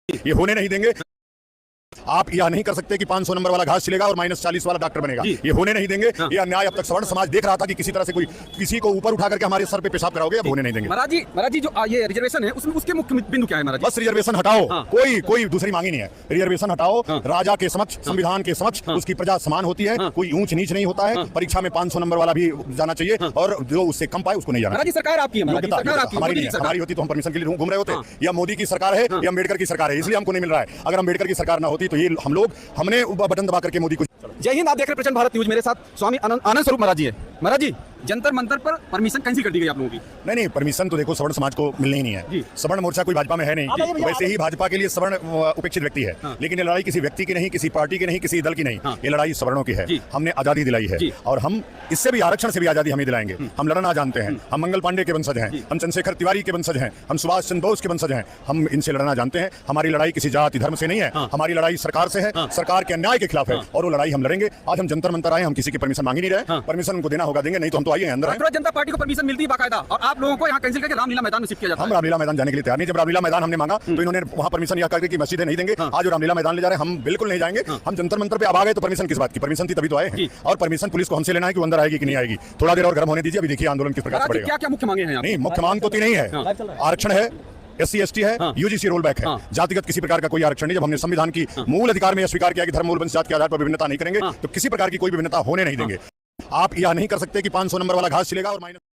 ये होने नहीं देंगे। आप यह नहीं कर सकते कि 500 नंबर वाला घास छिलेगा और -40 वाला डॉक्टर बनेगा। ये होने नहीं देंगे। ये अन्याय अब तक सवर्ण समाज देख रहा था कि किसी तरह से कोई किसी को ऊपर उठा करके हमारे सर पे पेशाब कराओगे, अब होने नहीं देंगे। महाराज जी जो ये रिजर्वेशन है उसमें उसके मुख्य बिंदु क्या है महाराज? बस रिजर्वेशन हटाओ। कोई दूसरी मांगी नहीं है। रिजर्वेशन हटाओ। राजा के समक्ष, संविधान के समक्ष उसकी प्रजा समान होती है। कोई ऊंच नीच नहीं होता है। परीक्षा में 500 नंबर वाला भी जाना चाहिए और जो उससे कम पाए उसको नहीं जाना। सरकार आपकी है, हमारी नहीं है। हमारी होती तो हम परमिशन के लिए घूम रहे होते। या मोदी की सरकार है या अम्बेडकर की सरकार है, इसलिए हमको नहीं मिल रहा है। अगर अम्बेडकर की सरकार ना होती तो ये हमने बटन दबा करके मोदी को। जय हिंद। आप देख रहे हैं प्रचंड भारत न्यूज। मेरे साथ स्वामी आनंद स्वरूप महाराज जी है। महाराज जी, जंतर मंतर पर परमिशन कैंसिल कर दी गई आप लोगों की? नहीं, परमिशन तो देखो सवर्ण समाज को मिलनी ही नहीं है। सवर्ण मोर्चा कोई भाजपा में है नहीं। वैसे ही भाजपा के लिए सवर्ण उपेक्षित व्यक्ति है। लेकिन ये लड़ाई किसी व्यक्ति की नहीं, किसी पार्टी की नहीं, किसी दल की नहीं। ये लड़ाई सवर्णों की है। हमने आजादी दिलाई है और हम इससे भी आरक्षण से भी आजादी हमें दिलाएंगे। हम लड़ना जानते हैं। हम मंगल पांडे के वंशज हैं, हम चंद्रशेखर तिवारी के वंशज हैं, हम सुभाष चंद्र बोस के वंशज हैं। हम इनसे लड़ना जानते हैं। हमारी लड़ाई किसी जाति धर्म से नहीं है। हमारी लड़ाई सरकार से है, सरकार के अन्याय के खिलाफ है और वो लड़ाई हम लड़ेंगे। आज हम जंतर मंतर आए, हम किसी की परमिशन मांग ही नहीं रहे। परमिशन उनको देना होगा देंगे, नहीं तो हम तो आइए अंदर। जनता पार्टी को परमिशन मिलती है बाकायदा और आप लोगों को यहाँ कैंसिल करके रामलीला मैदान में शिफ्ट किया जाता है। हम रामलीला मैदान जाने के लिए तैयार नहीं। जब रामलीला मैदान हमने मांगा तो इन्होंने वहाँ परमिशन यह करके कि मस्जिदें नहीं देंगे। आज रामलीला मैदान ले जा रहे हैं, हम बिल्कुल नहीं जाएंगे। हम जंतर मंतर पे अब आ गए तो परमिशन किस बात की? परमिशन थी तभी तो आए हैं। और परमिशन पुलिस को हमसे लेना है कि अंदर आएगी कि नहीं आएगी। थोड़ा देर और गर्म होने दीजिए, अभी देखिए आंदोलन किस प्रकार से बढ़ेगा। क्या मुख्य मांगे हैं? नहीं, मुख्य मांग तो नहीं है। आरक्षण है, SC ST है, UGC रोल बैक है। जातिगत किसी प्रकार का कोई आरक्षण नहीं। जब हमने संविधान की मूल अधिकार में यह स्वीकार किया कि धर्म, मूल, वंश, जाति के आधार पर विभिन्नता नहीं करेंगे तो किसी प्रकार की कोई विभिन्नता होने नहीं देंगे। आप यह नहीं कर सकते कि 500 नंबर वाला घास छिलेगा और